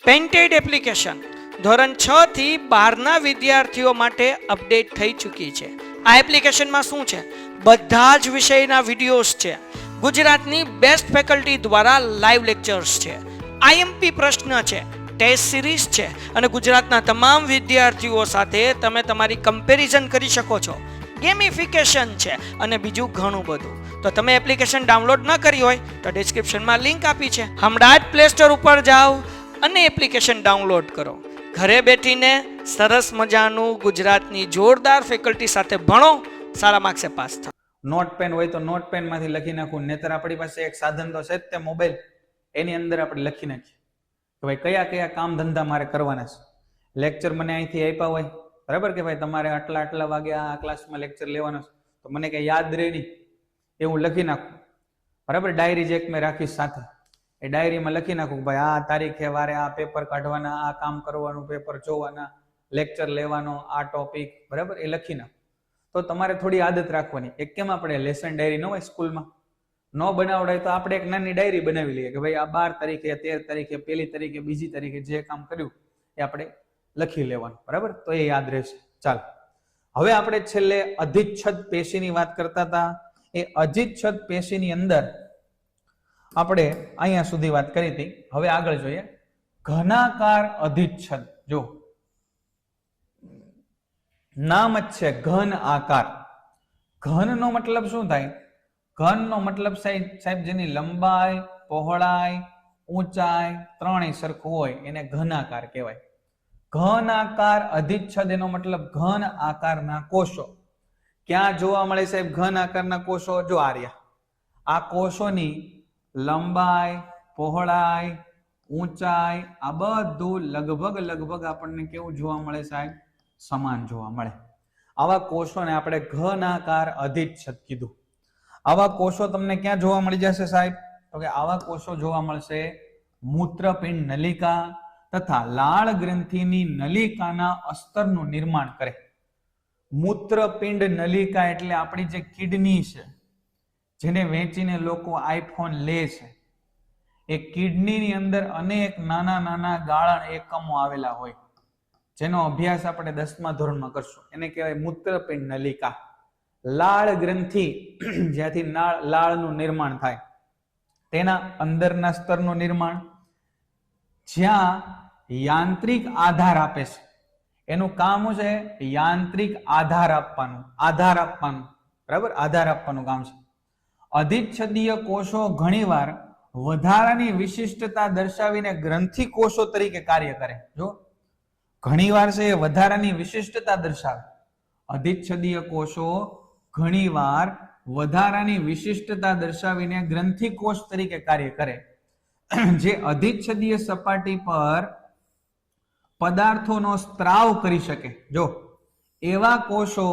Painted application ધોરણ 6 થી 12ના વિદ્યાર્થીઓ માટે અપડેટ થઈ ચૂકી છે. આ એપ્લિકેશનમાં શું છે? બધા જ વિષયના વિડીયોઝ છે. ગુજરાતની બેસ્ટ ફેકલ્ટી દ્વારા લાઈવ લેક્ચર્સ છે. આઈએમપી પ્રશ્ન છે, ટેસ્ટ સિરીઝ છે અને ગુજરાતના તમામ વિદ્યાર્થીઓ સાથે તમે તમારી કમ્પેરિઝન કરી શકો છો. ગેમિફિકેશન છે અને બીજું ઘણું બધું. તો તમે એપ્લિકેશન ડાઉનલોડ ન કરી હોય તો ડિસ્ક્રિપ્શનમાં લિંક આપી છે. હમણાં જ પ્લે સ્ટોર ઉપર જાઓ અને એપ્લિકેશન ડાઉનલોડ કરો. ઘરે બેઠીને સરસ મજાનું ગુજરાતની જોરદાર ફેકલ્ટી સાથે ભણો, સારા માર્ક્સે પાસ થાઓ. નોટ પેન હોય તો નોટ પેન માંથી લખી નાખવું, નહીતર આપણી પાસે એક સાધન તો છે જ તે મોબાઈલ, એની અંદર આપણે લખી નાખીએ કે ભાઈ કયા કયા કામ ધંધા મારે કરવાના છે. લેક્ચર મને અહીંથી આપ્યા હોય, બરાબર, કે ભાઈ તમારે આટલા વાગે આ ક્લાસમાં લેક્ચર લેવાનો છે, તો મને કઈ યાદ રહે નહીં એવું લખી નાખું, બરાબર. ડાયરી જે એક મેં રાખી સાથે, એ ડાયરીમાં લખી નાખું ભાઈ આ તારીખે વારે આ પેપર કાઢવાના, આ કામ કરવાનું, પેપર જોવાના, લેક્ચર લેવાનો, આ ટોપિક, બરાબર, એ લખી નાખું. તો તમારે થોડી આદત રાખવાની. એક કેમ આપણે લેસન ડાયરી ન હોય સ્કૂલમાં, ન બનાવડાય તો આપણે એક નાની ડાયરી બનાવી લઈએ કે ભાઈ આ 12 તારીખે, 13 તારીખે, 1 તારીખે, 2 તારીખે જે કામ કર્યું એ આપણે લખી લેવાનું, બરાબર. તો એ યાદ રહેશે. ચાલો, હવે આપણે છેલ્લે અધિચ્છદ પેશીની વાત કરતા હતા. એ અધિચ્છદ પેશીની અંદર આપણે અહીંયા સુધી વાત કરી હતી. હવે આગળ જોઈએ ઘનાકાર અધિચ્છદ. જો નામ જ છે ઘન આકાર. ઘન નો મતલબ શું થાય? ઘન નો મતલબ સાહેબ જેની લંબાઈ, પહોળાઈ, ઊંચાઈ ત્રણેય સરખું હોય એને ઘનાકાર કહેવાય. ઘન આકાર અધિચ્છદ એનો મતલબ ઘન આકારના કોષો. ક્યાં જોવા મળે સાહેબ ઘન આકારના કોષો? જો આર્યા, આ કોષોની લંબાઈ, પહોળાઈ, ઊંચાઈ આ બધું લગભગ આપણને કેવું જોવા મળે સાહેબ? સમાન જોવા મળે. આવા કોષોને આપણે ઘનાકાર અધિચ્છદ કીધું. આવા કોષો તમને ક્યાં જોવા મળી જશે સાહેબ? તો કે આવા કોષો જોવા મળશે મૂત્રપિંડ નલિકા તથા લાળ ગ્રંથિની નલિકાના અસ્તરનું નિર્માણ કરે. મૂત્રપિંડ નલિકા એટલે આપણી જે કિડની છે, જેને વેચીને લોકો આઈફોન લે છે, એ કિડનીની અંદર અનેક નાના નાના ગાળણ એકમો આવેલા હોય, જેનો અભ્યાસ આપણે 10મા ધોરણમાં કરશું. એને કહેવાય મૂત્રપિંડ નલિકા. લાળ ગ્રંથિ, જ્યાંથી લાળનું નિર્માણ થાય, તેના અંદરના સ્તરનું નિર્માણ, જ્યાં યાંત્રિક આધાર આપે છે. એનું કામ છે યાંત્રિક આધાર આપવાનું, બરાબર, આધાર આપવાનું કામ છે. અધિચ્છદીય કોષો ઘણીવાર વધારાની વિશિષ્ટતા દર્શાવીને ગ્રંથિ કોષો તરીકે કાર્ય કરે. જો ઘણીવાર છે એ વધારાની વિશિષ્ટતા દર્શાવે. અધિચ્છદીય કોષો ઘણીવાર વધારાની વિશિષ્ટતા દર્શાવીને ગ્રંથિ કોષ તરીકે કાર્ય કરે, જે અધિચ્છદીય સપાટી પર પદાર્થોનો સ્ત્રાવ કરી શકે. જો એવા કોષો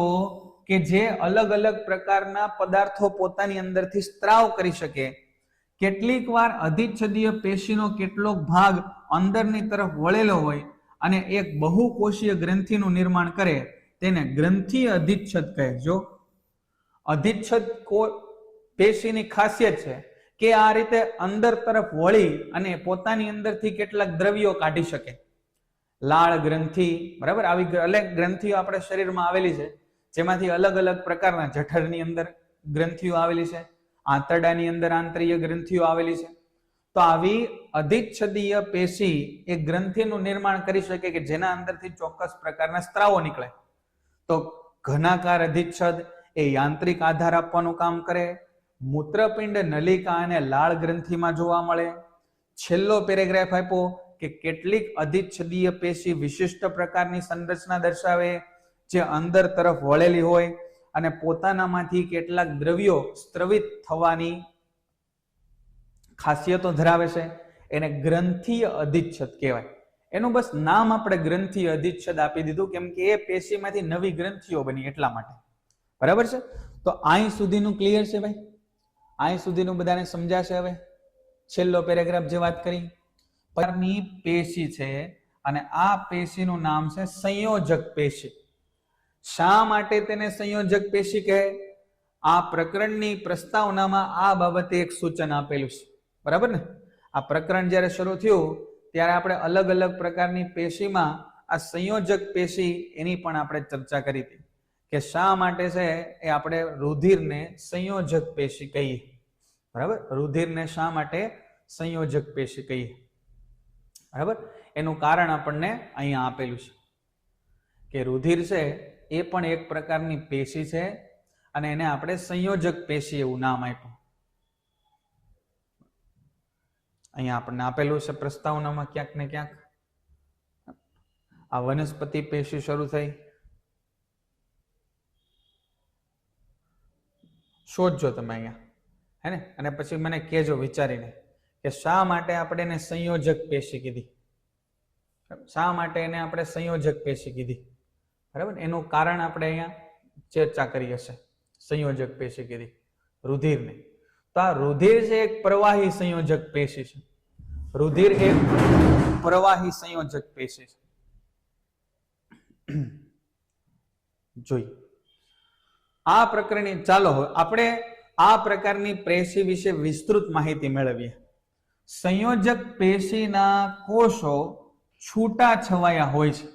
કે જે અલગ અલગ પ્રકારના પદાર્થો પોતાની અંદરથી સ્ત્રાવ કરી શકે. કેટલીક વાર અધિચ્છદીય પેશીનો કેટલોક ભાગ અંદરની તરફ વળેલો હોય અને એક બહુકોષીય ગ્રંથિનું નિર્માણ કરે, તેને ગ્રંથિ અધિચ્છદ કહે. જો અધિચ્છદ પેશીની ખાસિયત છે કે આ રીતે અંદર તરફ વળી અને પોતાની અંદરથી કેટલાક દ્રવ્યો કાઢી શકે. લાળ ગ્રંથિ, બરાબર, આવી અલગ ગ્રંથિઓ આપણે શરીરમાં આવેલી છે, જેમાંથી અલગ અલગ પ્રકારના જઠરની અંદર ગ્રંથિઓ આવેલી છે, આંતરડાની અંદર આંતરીય ગ્રંથિઓ આવેલી છે. તો આવી અધિચ્છદીય પેશી એ ગ્રંથિનું નિર્માણ કરી શકે કે જેના અંદરથી ચોક્કસ પ્રકારના સ્ત્રાવો નીકળે. તો ઘનાકાર અધિચ્છદ એ યાંત્રિક આધાર આપવાનું કામ કરે. મૂત્રપિંડ નલિકા અને લાળ ગ્રંથિમાં જોવા મળે. છેલ્લો પેરેગ્રાફ આપ્યો કે કેટલીક અધિચ્છદીય પેશી વિશિષ્ટ પ્રકારની સંરચના દર્શાવે, જે અંદર તરફ વળેલી હોય અને પોતાનામાંથી કેટલાક દ્રવ્યો સ્ત્રવિત થવાની ખાસિયતો ધરાવે છે. એને ગ્રંથિય અધિચ્છદ કહેવાય. એનું બસ નામ આપણે ગ્રંથિય અધિચ્છદ આપી દીધું, કેમ કે એ પેશીમાંથી નવી ગ્રંથિઓ બની એટલા માટે, બરાબર છે. તો અહીં સુધીનું ક્લિયર છે ભાઈ? અહીં સુધીનું બધાને સમજાશે? હવે છેલ્લો પેરેગ્રાફ જે વાત કરી, પ્રકારની પેશી છે અને આ પેશીનું નામ છે સંયોજક પેશી. શા માટે તેને સંયોજક પેશી કહે? આ પ્રકરણની પ્રસ્તાવનામાં આ બાબતે એક સૂચન આપેલું છે, બરાબર ને? આ પ્રકરણ જ્યારે શરૂ થયું ત્યારે આપણે અલગ અલગ પ્રકારની પેશીમાં આ સંયોજક પેશી એની પણ આપણે ચર્ચા કરી હતી કે શા માટે છે એ આપણે રુધિરને સંયોજક પેશી કહીએ. બરાબર, રુધિરને શા માટે સંયોજક પેશી કહીએ. બરાબર, એનું કારણ આપણને અહીંયા આપેલું છે કે રુધિર છે એ પણ એક પ્રકારની પેશી છે અને એને આપણે સંયોજક પેશી એવું નામ આપ્યું. અહીંયા આપણને આપેલું છે પ્રસ્તાવનામાં ક્યાંક ને ક્યાંક. આ વનસ્પતિ પેશી શરૂ થઈ, શોધજો તમે અહીંયા, હે ને, અને પછી મને કહેજો વિચારીને કે શા માટે આપણે એને સંયોજક પેશી કીધી. શા માટે એને આપણે સંયોજક પેશી કીધી. બરાબર, એનું કારણ આપણે અહીંયા ચર્ચા કરી હશે. સંયોજક પેશી કીધી રુધિરને. તો આ રુધિર છે એક પ્રવાહી સંયોજક પેશી છે. રુધિર એક પ્રવાહી સંયોજક પેશી છે. જોઈ આ પ્રકરણની, ચાલો આપણે આ પ્રકારની પેશી વિશે વિસ્તૃત માહિતી મેળવીએ. સંયોજક પેશીના કોષો છૂટા છવાયા હોય છે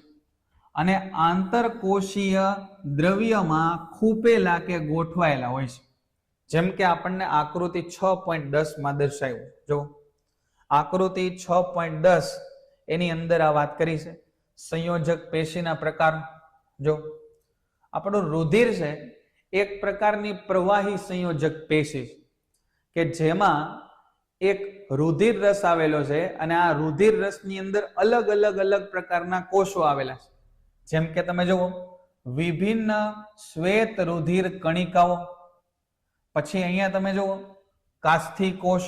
અને આંતરકોષીય દ્રવ્યમાં ખૂપેલા કે ગોઠવાયેલા હોય છે. જેમ કે આપણને આકૃતિ 6.10 માં દર્શાવ્યું. જો આકૃતિ 6.10 એની અંદર આ વાત કરી છે સંયોજક પેશીના પ્રકાર. જો આપણું રુધિર છે એક પ્રકારની પ્રવાહી સંયોજક પેશી કે જેમાં એક રુધિર રસ આવેલો છે અને આ રુધિર રસની અંદર અલગ અલગ અલગ પ્રકારના કોષો આવેલા છે. જેમ કે તમે જુઓ વિભિન્ન શ્વેત રુધિર કણિકાઓ, પછી અહીંયા તમે જુઓ કાસ્થિ કોષ,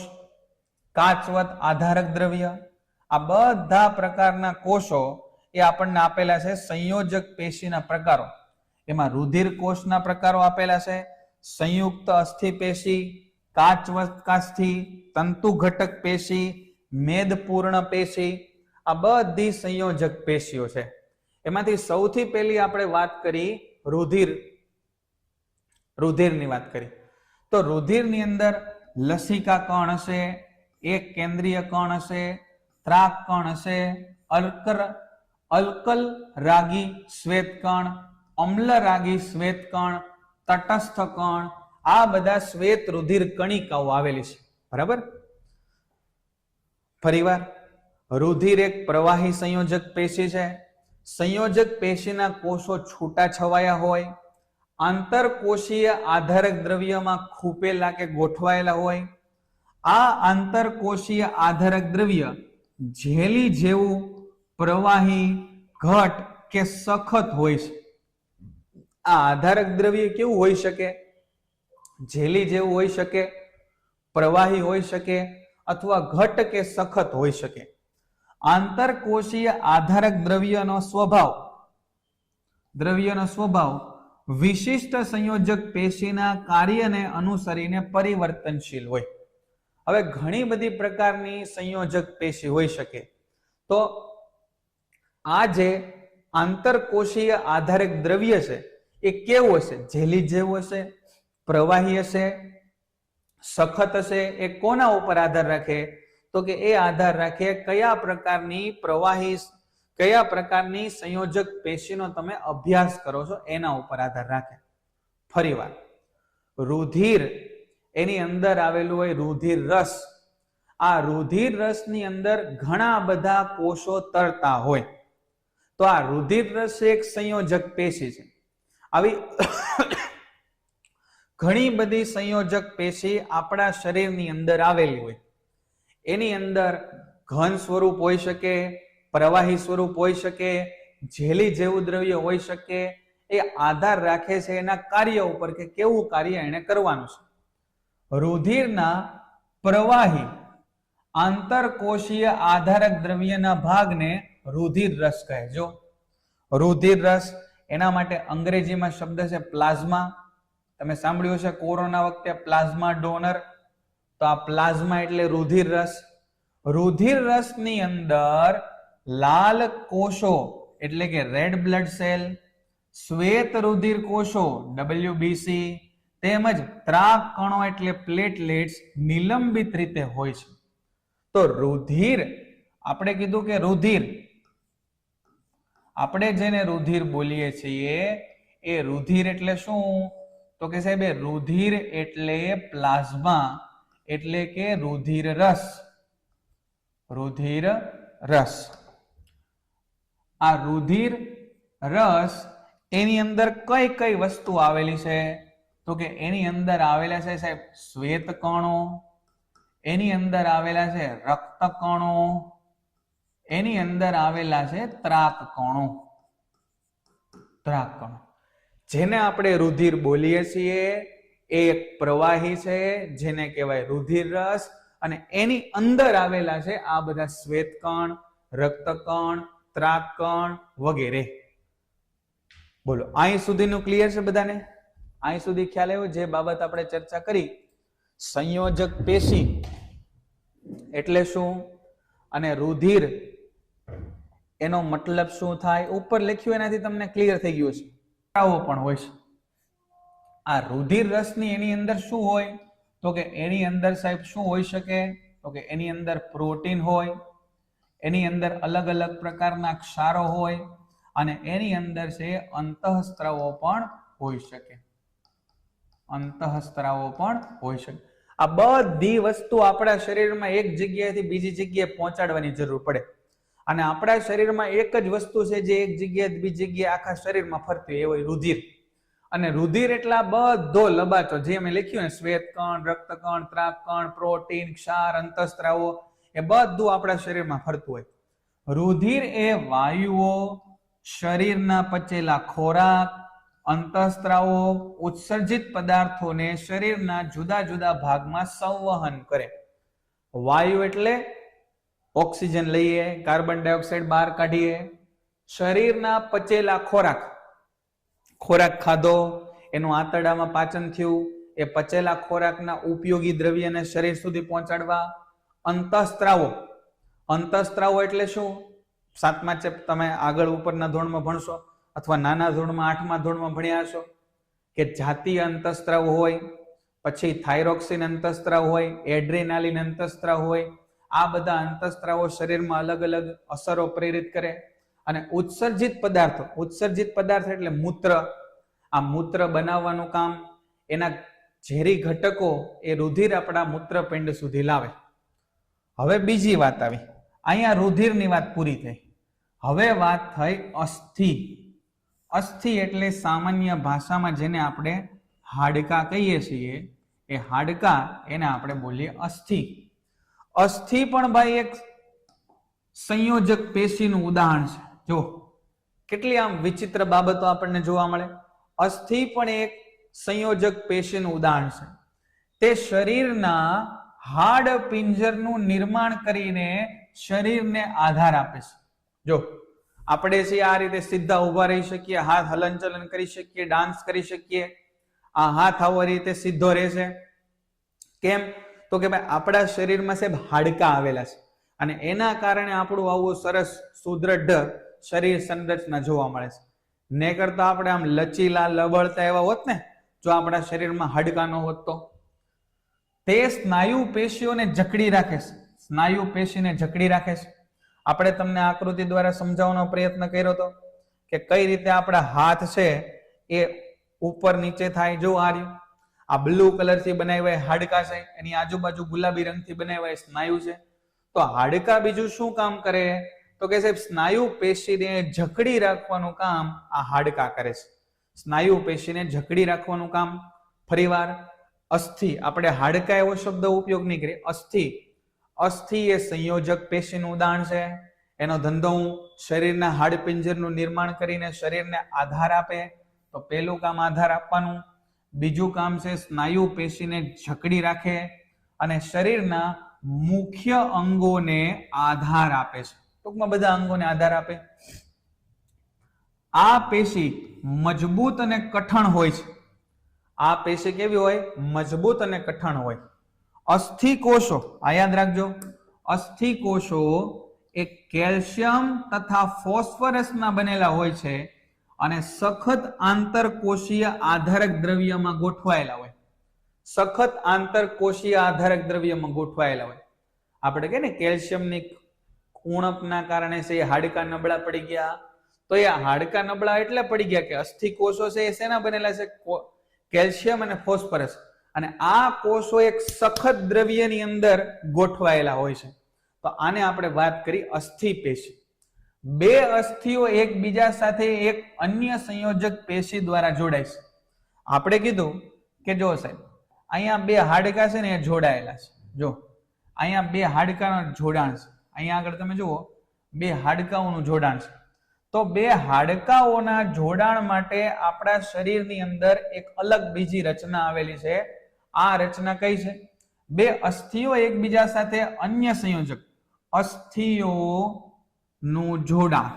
કાચવત આધારક દ્રવ્ય, આ બધા પ્રકારના કોષો એ આપણને આપેલા છે સંયોજક પેશીના પ્રકારો. એમાં રુધિર કોષના પ્રકારો આપેલા છે, સંયુક્ત અસ્થિ પેશી, કાચવત કાસ્થિ, તંતુ ઘટક પેશી, મેદપૂર્ણ પેશી, આ બધી સંયોજક પેશીઓ છે. એમાંથી સૌથી પહેલી આપણે વાત કરી રુધિરની વાત કરી. તો રુધિરની અંદર લસિકા કણ હશે, એક કેન્દ્રીય કણ હશે, ત્રાક કણ હશે, અલ્કલ રાગી શ્વેત કણ, અમ્લ રાગી શ્વેત કણ, તટસ્થ કણ, આ બધા શ્વેત રુધિર કણિકાઓ આવેલી છે. બરાબર, ફરીવાર રુધિર એક પ્રવાહી સંયોજક પેશી છે. સંયોજક પેશીના કોષો છૂટા છવાયા હોય, આંતરકોષીય આધારક દ્રવ્યમાં ખૂપેલા કે ગોઠવાયેલા હોય. આ આંતરકોષીય આધારક દ્રવ્ય જેલી જેવું પ્રવાહી, ઘટ કે સખત હોય છે. આ આધારક દ્રવ્ય કેવું હોઈ શકે? જેલી જેવું હોઈ શકે, પ્રવાહી હોઈ શકે અથવા ઘટ કે સખત હોઈ શકે. આંતરકોષીય આધારક દ્રવ્યનો સ્વભાવ વિશિષ્ટ સંયોજક પેશીના કાર્યને અનુસરીને પરિવર્તનશીલ હોય. હવે ઘણી બધી પ્રકારની સંયોજક પેશી હોઈ શકે. તો આ જે આંતરકોષીય આધારક દ્રવ્ય છે એ કેવું હશે? જેલી જેવું હશે, પ્રવાહી હશે, સખત હશે. એ કોના ઉપર આધાર રાખે? તો કે એ આધાર રાખે કયા પ્રકારની પ્રવાહી, કયા પ્રકારની સંયોજક પેશીનો તમે અભ્યાસ કરો છો એના ઉપર આધાર રાખે. ફરીવાર રુધિર એની અંદર આવેલું હોય રુધિર રસ. આ રુધિર રસની અંદર ઘણા બધા કોષો તરતા હોય. તો આ રુધિર રસ એક સંયોજક પેશી છે. આવી ઘણી બધી સંયોજક પેશી આપણા શરીરની અંદર આવેલી હોય. એની અંદર ઘન સ્વરૂપ હોઈ શકે, પ્રવાહી સ્વરૂપ હોઈ શકે, જેલી જેવું દ્રવ્ય હોઈ શકે. એ આધાર રાખે છે એના કાર્ય ઉપર કે કેવું કાર્ય એને કરવાનું છે. રુધિરના પ્રવાહી આંતરકોષીય આધારક દ્રવ્યના ભાગને રુધિર રસ કહે. જો રુધિર રસ, એના માટે અંગ્રેજીમાં શબ્દ છે પ્લાઝમા. તમે સાંભળ્યું છે કોરોના વખતે પ્લાઝમા ડોનર. તો આ પ્લાઝમા એટલે રુધિર રસ. રુધિર રસની અંદર લાલ કોષો એટલે કે રેડ બ્લડ સેલ, શ્વેત રુધિર કોષો WBC, તેમજ ત્રાક કણો એટલે પ્લેટલેટ્સ નિલંબિત રીતે હોય છે. તો રુધિર આપણે કીધું કે રુધિર, આપણે જેને રુધિર બોલીએ છીએ એ રુધિર એટલે શું? તો કે સાહેબ રુધિર એટલે પ્લાઝમા, એટલે કે રુધિર રસ. રુધિર રસ. આ રુધિર રસ એની અંદર કઈ કઈ વસ્તુ આવેલી છે? તો કે એની અંદર આવેલા છે સાહેબ શ્વેત કણો, એની અંદર આવેલા છે રક્ત કણો, એની અંદર આવેલા છે ત્રાક કણો. ત્રાક કણો જેને આપણે રુધિર બોલીએ છીએ એ એક પ્રવાહી છે જેને કહેવાય રુધિર રસ, અને એની અંદર આવેલા છે આ બધા શ્વેત કણ, રક્ત કણ, ત્રાક કણ વગેરે. બોલો અહીં સુધીનું ક્લિયર છે બધાને? અહીં સુધી ખ્યાલ આવ્યો? જે બાબત આપણે ચર્ચા કરી, સંયોજક પેશી એટલે શું અને રુધિર એનો મતલબ શું થાય, ઉપર લખ્યું એનાથી તમને ક્લિયર થઈ ગયું છે. આવો પણ હોય છે. આ રુધિર રસની એની અંદર શું હોય? તો કે એની અંદર સાહેબ શું હોઈ શકે? તો કે એની અંદર પ્રોટીન હોય, એની અંદર અલગ અલગ પ્રકારના ક્ષારો હોય, અને એની અંદર છે અંતઃસ્ત્રાવો પણ હોઈ શકે. અંતઃસ્ત્રાવો પણ હોઈ શકે. આ બધી વસ્તુ આપણા શરીરમાં એક જગ્યાએથી બીજી જગ્યાએ પહોંચાડવાની જરૂર પડે, અને આપણા શરીરમાં એક જ વસ્તુ છે જે એક જગ્યાએ બીજી જગ્યાએ આખા શરીરમાં ફરતી હોય, એ હોય રુધિર. અને રુધિર એટલે આ બધો લબાચો જે મેં લખ્યું ને, શ્વેત કણ, રક્ત કણ, ત્રાક કણ, પ્રોટીન, ક્ષાર, અંતઃસ્ત્રાવો, એ બધું આપણા શરીરમાં ફરતું હોય. રુધિર એ વાયુઓ, શરીરના પચેલા ખોરાક, અંતઃસ્ત્રાવો, ઉત્સર્જિત પદાર્થોને શરીરના જુદા જુદા ભાગમાં સંવહન કરે. વાયુ એટલે ઓક્સિજન લઈએ, કાર્બન ડાયોક્સાઇડ બહાર કાઢીએ. શરીરના પચેલા ખોરાક, ખોરાક ખાધો, એનું આંતરડામાં પાચન થયું, એ પચેલા ખોરાકના ઉપયોગી દ્રવ્યને શરીર સુધી પહોંચાડવા. અંતઃસ્ત્રાવો, અંતઃસ્ત્રાવો એટલે શું? 7મા ચેપ્ટર તમે આગળ ઉપરના ધોરણમાં ભણશો, અથવા નાના ધોરણમાં 8મા ધોરણમાં ભણ્યા હશો કે જાતીય અંતઃસ્ત્રાવ હોય, પછી થાઇરોક્સિન અંતઃસ્ત્રાવ હોય, એડ્રેનાલિન અંતઃસ્ત્રાવ હોય. આ બધા અંતઃસ્ત્રાવો શરીરમાં અલગ અલગ અસરો પ્રેરિત કરે. અને ઉત્સર્જિત પદાર્થો, ઉત્સર્જિત પદાર્થ એટલે મૂત્ર, આ મૂત્ર બનાવવાનું કામ, એના ઝેરી ઘટકો એ રુધિર આપણા મૂત્રપિંડ સુધી લાવે. હવે બીજી વાત આવી, અહીંયા રુધિરની વાત પૂરી થઈ. હવે વાત થઈ અસ્થિ. અસ્થિ એટલે સામાન્ય ભાષામાં જેને આપણે હાડકા કહીએ છીએ, એ હાડકા એને આપણે બોલીએ અસ્થિ. અસ્થિ પણ ભાઈ એક સંયોજક પેશીનું ઉદાહરણ છે. જો કેટલી આમ વિચિત્ર બાબતો આપણને જોવા મળે. અસ્થિ પણ એક સંયોજક પેશીનું ઉદાહરણ છે. તે શરીરના હાડ પિંજરનું નિર્માણ કરીને શરીરને આધાર આપે છે. જો આપણે છે આ રીતે સીધા ઉભા રહી શકીએ, હાથ હલનચલન કરી શકીએ, ડાન્સ કરી શકીએ. આ હાથ આવો રીતે સીધો રહેશે. કેમ? તો કે ભાઈ આપણા શરીરમાં સાહેબ હાડકા આવેલા છે, અને એના કારણે આપણું આવું સરસ સુદ્રઢ શરીર સંરચના જોવા મળે છે. ને કરતા આપણે આમ લચીલા લબડતા એવા હોત ને, જો આપણા શરીરમાં હાડકા ન હોત તો. તે સ્નાયુ પેશીઓને જકડી રાખે છે. સ્નાયુ પેશીને જકડી રાખે છે. આપણે તમને આકૃતિ દ્વારા સમજાવવાનો પ્રયત્ન કર્યો હતો કે કઈ રીતે આપણા હાથ છે એ ઉપર નીચે થાય. જો આ રહ્યું, આ બ્લુ કલરથી બનાવ્યા હાડકા છે, એની આજુબાજુ ગુલાબી રંગથી બનાવ્યા સ્નાયુ છે. તો હાડકા બીજું શું કામ કરે? તો કે સાહેબ સ્નાયુ પેશીને જકડી રાખવાનું કામ આ હાડકા કરે છે. સ્નાયુ પેશીને જકડી રાખવાનું કામ. ફરીવાર અસ્થિ, આપણે હાડકા એવો શબ્દ ઉપયોગ નહીં કરીએ. અસ્થિ, અસ્થિ એ સંયોજક પેશીનું ઉદાહરણ છે. એનો ધંધો શરીરના હાડપિંજરનું નિર્માણ કરીને શરીરને આધાર આપે. તો પહેલું કામ આધાર આપવાનું. બીજું કામ છે સ્નાયુ પેશીને જકડી રાખે અને શરીરના મુખ્ય અંગોને આધાર આપે છે. ટૂંકમાં બધા અંગોને આધાર આપે. આ પેશી મજબૂત અને કઠણ હોય છે. આ પેશી કેવી હોય? મજબૂત અને કઠણ હોય. અસ્થિ કોષો, આ યાદ રાખજો, અસ્થિ કોષો એ કેલ્શિયમ તથા ફોસ્ફરસના બનેલા હોય છે અને સખત આંતરકોષીય આધારક દ્રવ્યમાં ગોઠવાયેલા હોય. સખત આંતરકોષીય આધારક દ્રવ્યમાં ગોઠવાયેલા હોય. આપણે કહીએ ને કેલ્શિયમની ઉણપના કારણે છે એ હાડકા નબળા પડી ગયા. તો એ હાડકા નબળા એટલે પડી ગયા કે અસ્થિ કોષો છે એ શેના બનેલા છે? કેલ્શિયમ અને ફોસ્ફરસ. અને આ કોષો એક સખત દ્રવ્યની અંદર ગોઠવાયેલા હોય છે. તો આને આપણે વાત કરી અસ્થિ પેશી. બે અસ્થિઓ એકબીજા સાથે એક અન્ય સંયોજક પેશી દ્વારા જોડાય છે. આપણે કીધું કે જો સાહેબ અહીંયા બે હાડકા છે ને એ જોડાયેલા છે. જો અહીંયા બે હાડકાનું જોડાણ છે. અહીંયા આગળ તમે જુઓ બે હાડકાઓનું જોડાણ છે. તો બે હાડકાઓના જોડાણ માટે આપણા શરીરની અંદર એક અલગ બીજી રચના આવેલી છે. આ રચના કઈ છે? બે અસ્થિઓ એકબીજા સાથે અન્ય સંયોજક અસ્થિઓનું જોડાણ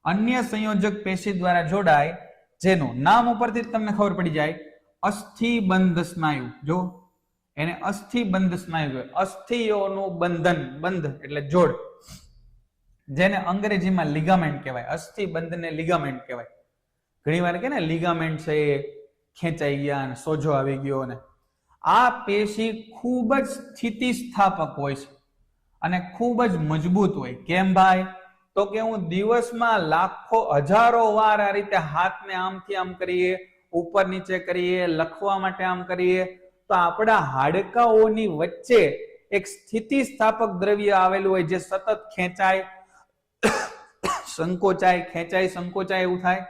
અન્ય સંયોજક પેશી દ્વારા જોડાય, જેનું નામ ઉપરથી તમને ખબર પડી જાય અસ્થિબંધ સ્નાયુ. જો એને અસ્થિબંધ સ્નાયુ કહેવાય. અસ્થિઓનું બંધન, બંધ એટલે જોડ, જેને અંગ્રેજીમાં લિગામેન્ટ કહેવાય. અસ્થિબંધને લિગામેન્ટ કહેવાય. ઘણી વાર કે ને લિગામેન્ટ છે એ ખેંચાઈ ગયા અને સોજો આવી ગયો. ને આ પેશી ખૂબ જ સ્થિતિસ્થાપક હોય છે અને ખૂબ જ મજબૂત હોય. કેમ ભાઈ? તો કે હું દિવસમાં લાખો હજારો વાર આ રીતે હાથને આમથી આમ કરીએ, ઉપર નીચે કરીએ, લખવા માટે આમ કરીએ, તો આપણા હાડકાઓની વચ્ચે એક સ્થિતિસ્થાપક દ્રવ્ય આવેલું હોય જે સતત ખેંચાય, સંકોચાય, ખેંચાય, સંકોચાય એવું થાય.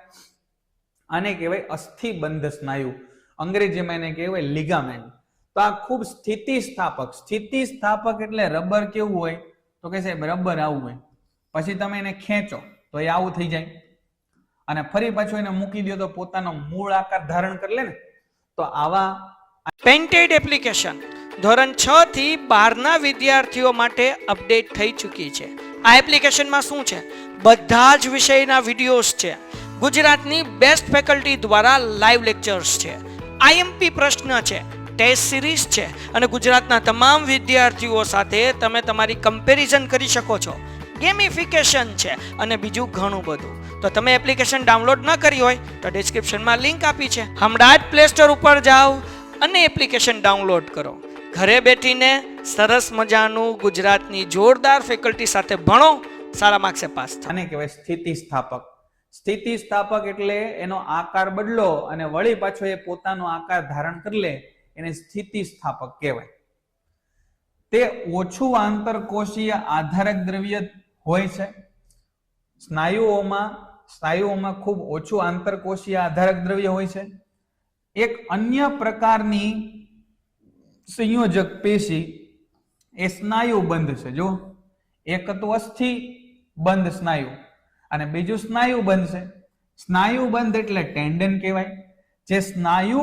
આને કહેવાય અસ્થિબંધ સ્નાયુ. અંગ્રેજીમાં એને કહેવાય લિગામેન્ટ. તો આ ખૂબ સ્થિતિસ્થાપક. સ્થિતિસ્થાપક એટલે રબર કેવું હોય? તો કે સાહેબ રબર આવું હોય, પછી તમે એને ખેંચો તો એ આવું થઈ જાય, અને ફરી પાછું એને મૂકી દો તો પોતાનો મૂળ આકાર ધારણ કરી લે ને. તો આવા પેન્ટેડ એપ્લિકેશન ધોરણ 6 થી 12 ના વિદ્યાર્થીઓ માટે અપડેટ થઈ ચૂકી છે. આ એપ્લિકેશનમાં શું છે? બધા જ વિષયના વિડીયોઝ છે. ગુજરાતની બેસ્ટ ફેકલ્ટી દ્વારા લાઈવ લેક્ચર્સ છે, આઈએમપી પ્રશ્ન છે, ટેસ્ટ સિરીઝ છે, અને ગુજરાતના તમામ વિદ્યાર્થીઓ સાથે તમે તમારી કમ્પેરિઝન કરી શકો છો. ગેમિફિકેશન છે અને બીજું ઘણું બધું. તો તમે એપ્લિકેશન ડાઉનલોડ ન કરી હોય તો ડિસ્ક્રિપ્શનમાં લિંક આપી છે. હમણાં જ પ્લે સ્ટોર ઉપર જાઓ અને એપ્લિકેશન ડાઉનલોડ કરો. ઘરે બેઠીને સરસ મજાનું ગુજરાતની જોરદાર ફેકલ્ટી સાથે ભણો, સારા માર્ક્સે પાસ થાઓ. આને કહેવાય સ્થિતિસ્થાપક. સ્થિતિસ્થાપક એટલે એનો આકાર બદલો અને વળી પાછો એ પોતાનો આકાર ધારણ કરી લે, એને સ્થિતિસ્થાપક કહેવાય. તે ઓછું આંતરકોષીય આધારક દ્રવ્ય હોય છે. સ્નાયુઓમાં ખૂબ ઓછું આંતરકોષીય આધારક દ્રવ્ય હોય છે. એક અન્ય પ્રકારની સંયોજક પેશી એ સ્નાયુ બંધ છે. જો એક તો અસ્થિ બંધ સ્નાયુ અને બીજું સ્નાયુ બંધ છે. સ્નાયુ બંધ એટલે ટેન્ડન કહેવાય. જે સ્નાયુ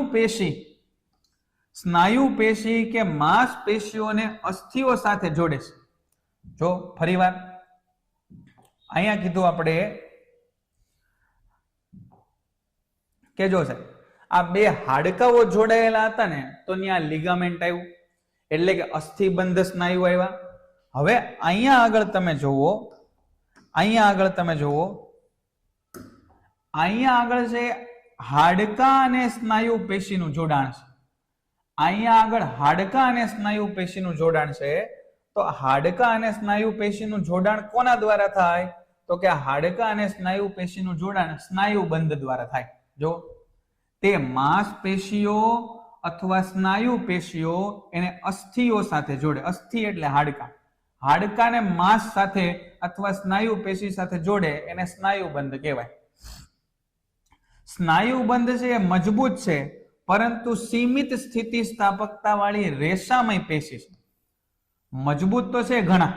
પેશી કે માંસપેશીઓને અસ્થિઓ સાથે જોડે છે. જો ફરીવાર અહીંયા કીધું આપણે કે જો સાહેબ આ બે હાડકાઓ જોડાયેલા હતા ને તો ત્યાં લિગામેન્ટ આવ્યું, એટલે કે અસ્થિબંધ સ્નાયુ આવ્યા. હવે અહીંયા આગળ તમે જુઓ, અહીંયા આગળ છે હાડકા અને સ્નાયુ પેશીનું જોડાણ છે. અહીંયા આગળ હાડકા અને સ્નાયુ પેશીનું જોડાણ છે. તો હાડકા અને સ્નાયુ પેશીનું જોડાણ કોના દ્વારા થાય? તો કે હાડકા અને સ્નાયુ પેશીનું જોડાણ સ્નાયુબંધ દ્વારા થાય. જો તે માંસપેશીઓ અથવા સ્નાયુ પેશીઓ એને અસ્થિઓ સાથે જોડે. અસ્થિ એટલે હાડકા. હાડકાને માંસ સાથે અથવા સ્નાયુ પેશી સાથે જોડે એને સ્નાયુબંધ કહેવાય. સ્નાયુબંધ છે એ મજબૂત છે, પરંતુ સીમિત સ્થિતિસ્થાપકતા વાળી રેસામય પેશી છે. મજબૂત તો છે ઘણા,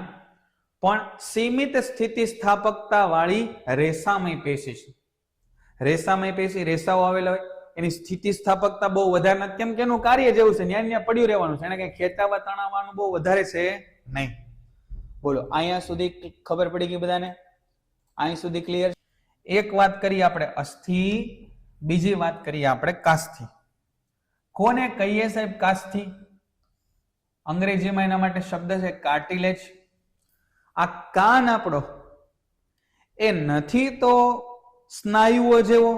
પણ સીમિત સ્થિતિસ્થાપકતા વાળી રેસામય પેશી છે. રેસામય પેશી રેસાઓ આવેલા હોય, એની સ્થિતિસ્થાપકતા બહુ વધારે નથી. કેમ કે એનું કાર્ય જેવું છે, ન્યા પડ્યું રહેવાનું છે, એને કઈ ખેંચાવા તણાવવાનું બહુ વધારે છે નહીં. બોલો અહીંયા સુધી ખબર પડી ગઈ બધાને? અહીં સુધી ક્લિયર? એક વાત કરીએ આપણે અસ્થિ, બીજી વાત કરીએ આપણે કાસ્થિ. કોને કહીએ સાહેબ કાસ્થિ? અંગ્રેજીમાં એના માટે શબ્દ છે કાર્ટિલેજ. આ કાન આપણો એ નથી તો સ્નાયુઓ જેવો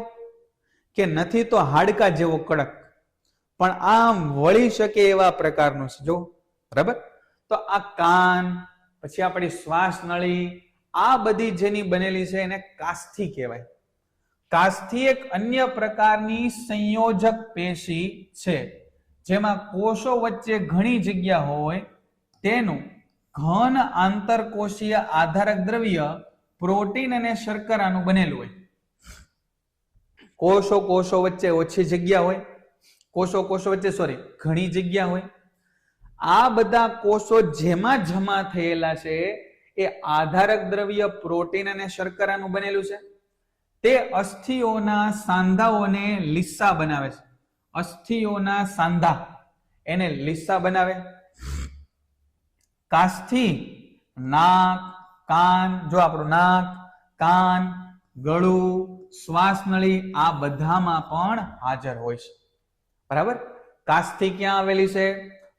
કે નથી તો હાડકા જેવો કડક, પણ આમ વળી શકે એવા પ્રકારનો છે. જો બરાબર? તો આ કાન, પછી આપણી શ્વાસ નળી, આ બધી જેની બનેલી છે એને કાસ્થિ કહેવાય. કાસ્થિ એક અન્ય પ્રકારની સંયોજક પેશી છે, જેમાં કોષો વચ્ચે ઘણી જગ્યા હોય તેનું ઘન આંતરકોષીય આધારક દ્રવ્ય પ્રોટીન અને શર્કરાનું બનેલું હોય. કોષો વચ્ચે ઓછી જગ્યા હોય, કોષો વચ્ચે ઘણી જગ્યા હોય. આ બધા કોષો જેમાં જમા થયેલા છે એ આધારક દ્રવ્ય પ્રોટીન અને શર્કરાનું બનેલું છે. તે અસ્થિઓના સાંધાઓને લીસા બનાવે છે. અસ્થિઓના સાંધા એને લીસા બનાવે. કાસ્થિ નાક, કાન, જો આપણું નાક, કાન, ગળું, શ્વાસ નળી આ બધામાં પણ હાજર હોય છે. બરાબર. કાસ્થિ ક્યાં આવેલી છે?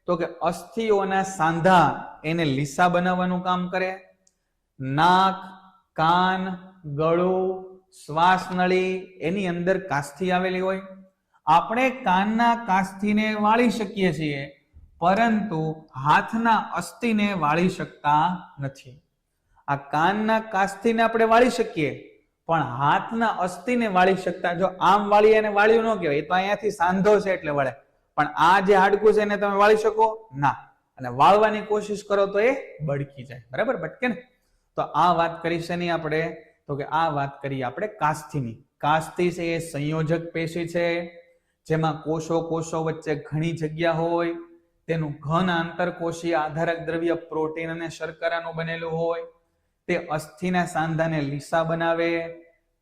તો કે અસ્થિઓના સાંધા એને લીસા બનાવવાનું કામ કરે. નાક, કાન, ગળું, શ્વાસ નળી એની અંદર કાસ્થિ આવેલી હોય. આપણે કાનના કાસ્થિને વાળી શકીએ છીએ, પરંતુ હાથના અસ્થિને વાળી શકતા નથી. આ કાનના કાસ્થિને આપણે વાળી શકીએ, પણ હાથના અસ્થિને વાળી શકતા. જો આમ વાળી અને વાળ્યું ન કહેવાય, એ તો અહીંયાથી સાંધો છે એટલે વળે, પણ આ જે હાડકું છે એને તમે વાળી શકો ના. અને વાળવાની કોશિશ કરો તો એ બળકી જાય. બરાબર, ભટકે ને. તો આ વાત કરી છે નહીં આપણે, તો કે આ વાત કરીએ આપણે કાસ્થિની. કાસ્થિ છે એ સંયોજક પેશી છે, જેમાં કોષો વચ્ચે ઘણી જગ્યા હોય, તેનું ઘન આંતરકોષીય આધારક દ્રવ્ય પ્રોટીન અને શર્કરાનું બનેલું હોય. તે અસ્થિના સાંધાને લીસા બનાવે.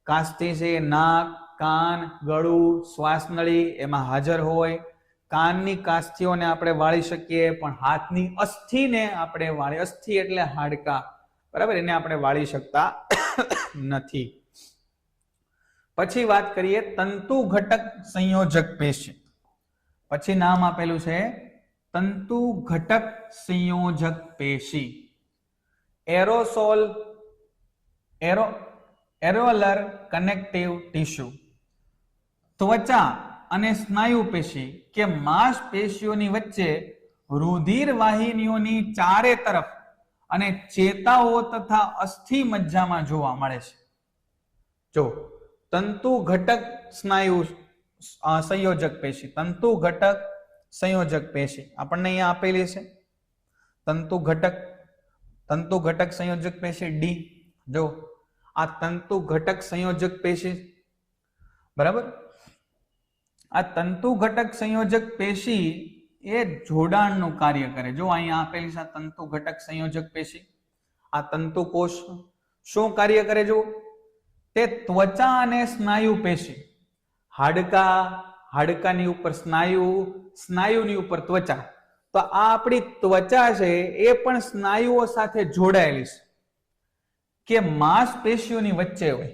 કાસ્થિ છે નાક, કાન, ગળું, શ્વાસ નળી એમાં હાજર હોય. કાનની કાસ્થિઓને આપણે વાળી શકીએ, પણ હાથની અસ્થિને આપણે વાળી, અસ્થિ એટલે હાડકા, બરાબર, એને આપણે વાળી શકતા નથી. પછી વાત કરીએ તંતુ ઘટક સંયોજક પેશી. પછી નામ આપેલું છે તંતુ ઘટક સંયોજક પેશી. એરોલર કનેક્ટિવ ટીશ્યુ. ત્વચા અને સ્નાયુ પેશી કે માંસપેશીઓની વચ્ચે રુધિર વાહિનીઓની ચારે તરફ અને ચેતાઓ તથા અસ્થિ મજ્જામાં જોવા મળે છે. જો તંતુ ઘટક સ્નાયુ સંયોજક પેશી, તંતુ ઘટક સંયોજક પેશી આપણને અહીંયા આપેલી છે. તંતુ ઘટક સંયોજક પેશી ડી. જો આ તંતુ ઘટક સંયોજક પેશી, બરાબર. આ તંતુ ઘટક સંયોજક પેશી એ જોડાણનું કાર્ય કરે. જો અહીંયા આપેલી છે તંતુ ઘટક સંયોજક પેશી. આ તંતુ કોષ શું કાર્ય કરે? જો તે ત્વચા અને સ્નાયુ પેશી, હાડકાની ઉપર સ્નાયુ, સ્નાયુની ઉપર ત્વચા. તો આ આપણી ત્વચા છે એ પણ સ્નાયુઓ સાથે જોડાયેલી છે, કે માંસપેશીઓની વચ્ચે હોય.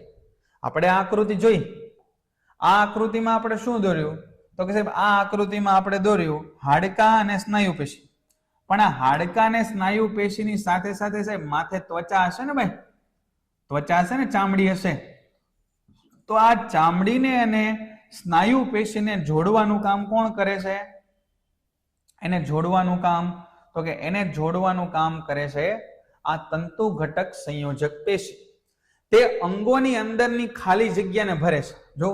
આપણે આ આકૃતિ જોઈ, આ આકૃતિમાં આપણે શું દોર્યું? તો કે સાહેબ આ આકૃતિમાં આપણે દોર્યું હાડકા અને સ્નાયુ પેશી. પણ આ હાડકા અને સ્નાયુ પેશીની સાથે સાથે સાહેબ માથે ત્વચા હશે ને ભાઈ, ત્વચા હશે ને, ચામડી હશે. તો આ ચામડીને અને સ્નાયુ પેશીને જોડવાનું કામ કોણ કરે છે? એને જોડવાનું કામ, તો કે એને જોડવાનું કામ કરે છે આ તંતુ ઘટક સંયોજક પેશી. તે અંગોની અંદરની ખાલી જગ્યાને ભરે છે. જો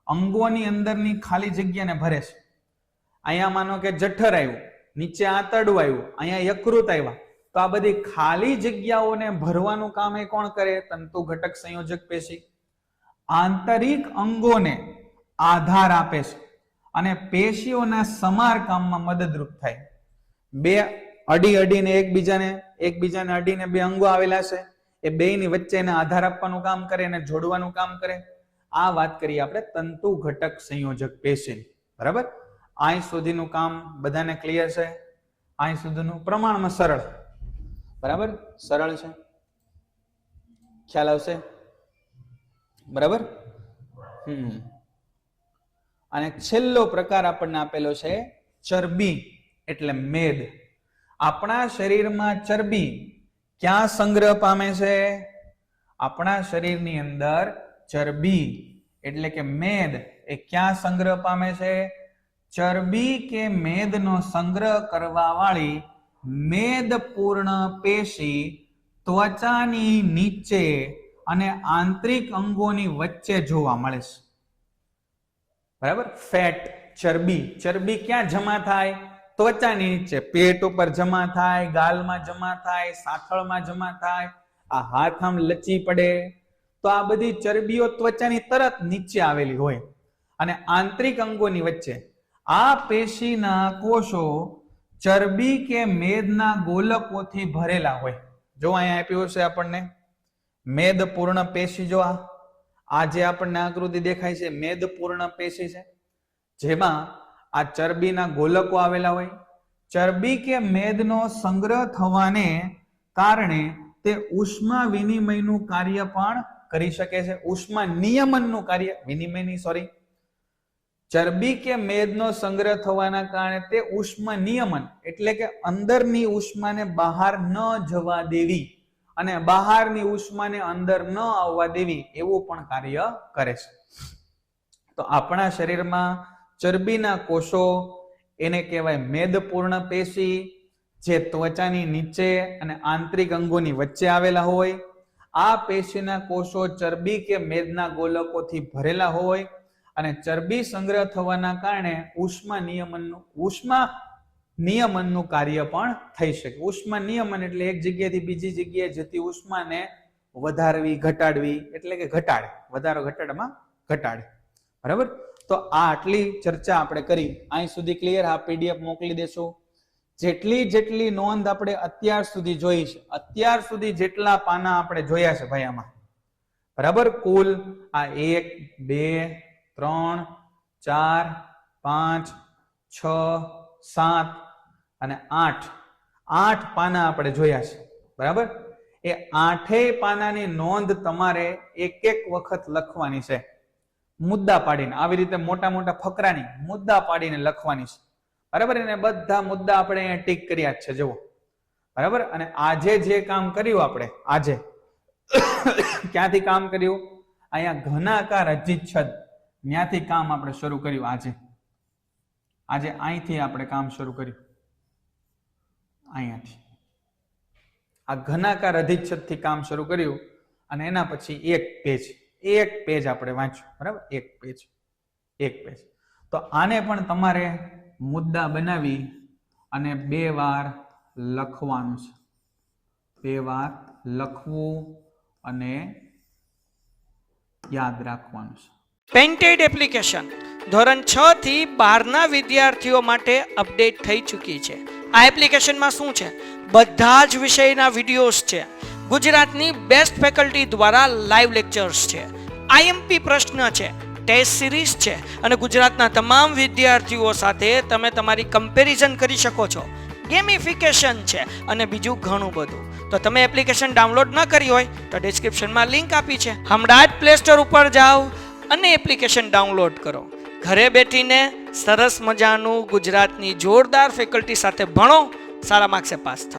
અંગોની અંદરની ખાલી જગ્યાને ભરે છે. અહીંયા માનો કે જઠર આવ્યું, નીચે આંતરડું આવ્યું, અહીંયા યકૃત આવ્યા, તો આ બધી ખાલી જગ્યાઓને ભરવાનું કામ એ કોણ કરે? તંતુ ઘટક સંયોજક પેશી. આંતરિક અંગોને આધાર આપે છે અને પેશીઓના સમારકામમાં મદદરૂપ થાય. બે અડીને એકબીજાને અડીને બે અંગો આવેલા છે, એ બેની વચ્ચે એને આધાર આપવાનું કામ કરે અને જોડવાનું કામ કરે. આ વાત કરીએ આપણે તંતુ ઘટક સંયોજક પેશી. બરાબર. અહીં સુધીનું કામ બધાને ક્લિયર છે? અહીં સુધીનું પ્રમાણમાં સરળ, બરાબર, સરળ છે, ખ્યાલ આવશે? બરાબર. અને છેલ્લો પ્રકાર આપણને આપેલો છે ચરબી એટલે મેદ. આપણા શરીરમાં ચરબી ક્યાં સંગ્રહ પામે છે? આપણા શરીરની અંદર ચરબી એટલે કે મેદ એ ક્યાં સંગ્રહ પામે છે? ચરબી કે મેદનો સંગ્રહ કરવા વાળી મેદપૂર્ણ પેશી ત્વચાની નીચે અને આંતરિક અંગોની વચ્ચે જોવા મળે છે. બરાબર. ફેટ, ચરબી ક્યાં જમા થાય? ત્વચાની નીચે. પેટ ઉપર જમા થાય, ગાલમાં જમા થાય, સાથળમાં જમા થાય, આ હાથ આમ લચી પડે, તો આ બધી ચરબીઓ ત્વચાની તરત નીચે આવેલી હોય અને આંતરિક અંગોની વચ્ચે આ પેશીના કોષો ચરબી કે મેદના ગોલકોથી ભરેલા હોય. જો અહીંયા આપ્યું છે આપણને મેદપૂર્ણ પેશી. જો આ જે આપણને આકૃતિ દેખાય છે મેદપૂર્ણ પેશી છે, જેમાં આ ચરબીના ગોલકો આવેલા હોય. ચરબી કે મેદનો સંગ્રહ થવાને કારણે તે ઉષ્મા વિનિમયનું કાર્ય પણ કરી શકે છે. ઉષ્મા નિયમનનું કાર્ય, ચરબી કે મેદનો સંગ્રહ થવાના કારણે તે ઉષ્મા નિયમન એટલે કે અંદરની ઉષ્માને બહાર ન જવા દેવી અને બહારની ઉષ્માને અંદર ન આવવા દેવી એવું પણ કાર્ય કરે છે. તો આપણા શરીરમાં ચરબીના કોષો એને કહેવાય મેદપૂર્ણ પેશી, જે ત્વચાની નીચે અને આંતરિક અંગોની વચ્ચે આવેલા હોય. આ પેશીના કોષો ચરબી કે મેદના ગોલકોથી ભરેલા હોય અને ચરબી સંગ્રહ થવાના કારણે ઉષ્મા નિયમનનું કાર્ય પણ થઈ શકે. ઉષ્મા નિયમન એટલે એક જગ્યાએથી બીજી જગ્યાએ જતી ઉષ્માને વધારવી, ઘટાડવી, એટલે કે ઘટાડે, વધારો ઘટાડમાં ઘટાડે. બરાબર. તો આ આટલી ચર્ચા આપણે કરી. અહીં સુધી ક્લિયર? આ પીડીએફ મોકલી દેશો. જેટલી નોંધ આપણે અત્યાર સુધી જોઈ છે, અત્યાર સુધી જેટલા પાના આપણે જોયા છે ભાઈ આમાં, બરાબર, કુલ આ 1 2 3 4 5 6 7 અને 8 પાના આપણે જોયા છે. બરાબર. એ 8 પાનાની નોંધ તમારે એક વખત લખવાની છે, મુદ્દા પાડીને. આવી રીતે મોટા મોટા ફકરાની મુદ્દા પાડીને લખવાની છે. બરાબર. એને બધા મુદ્દા આપણે અહીંયા ટીક કર્યા જ છે, જુઓ. બરાબર. અને આજે જે કામ કર્યું આપણે, આજે ક્યાંથી કામ કર્યું? અહીંયા ઘનાકાર અધિચ્છદ, ત્યાંથી કામ આપણે શરૂ કર્યું. આજે અહીંથી આપણે કામ શરૂ કર્યું, અહીંયાથી આ ઘનાકાર અધિચ્છદ થી કામ શરૂ કર્યું અને એના પછી એક પેજ આપણે વાંચ્યું. બરાબર. એક પેજ. તો આને પણ તમારે મુદ્દા બનાવી અને 2 વાર લખવાનું છે. 2 વાર લખવું અને યાદ રાખવાનું છે. પેન્ટેડ એપ્લિકેશન ધોરણ 6 થી 12ના વિદ્યાર્થીઓ માટે અપડેટ થઈ ચૂકી છે. આ એપ્લિકેશનમાં શું છે? બધા જ વિષયના વિડીયોઝ છે. ગુજરાતની બેસ્ટ ફેકલ્ટી દ્વારા લાઈવ લેક્ચર્સ છે. આઈએમપી પ્રશ્ન છે, ટેસ્ટ સિરીઝ છે અને ગુજરાતના તમામ વિદ્યાર્થીઓ સાથે તમે તમારી કમ્પેરિઝન કરી શકો છો. ગેમિફિકેશન છે અને બીજું ઘણું બધું. તો તમે એપ્લિકેશન ડાઉનલોડ ન કરી હોય તો ડિસ્ક્રિપ્શનમાં લિંક આપી છે, હમણાં જ પ્લે સ્ટોર ઉપર જાઓ અને એપ્લિકેશન ડાઉનલોડ કરો. ઘરે બેઠીને સરસ મજાનું ગુજરાતની જોરદાર ફેકલ્ટી સાથે ભણો, સારા માર્ક્સે પાસ થાઓ.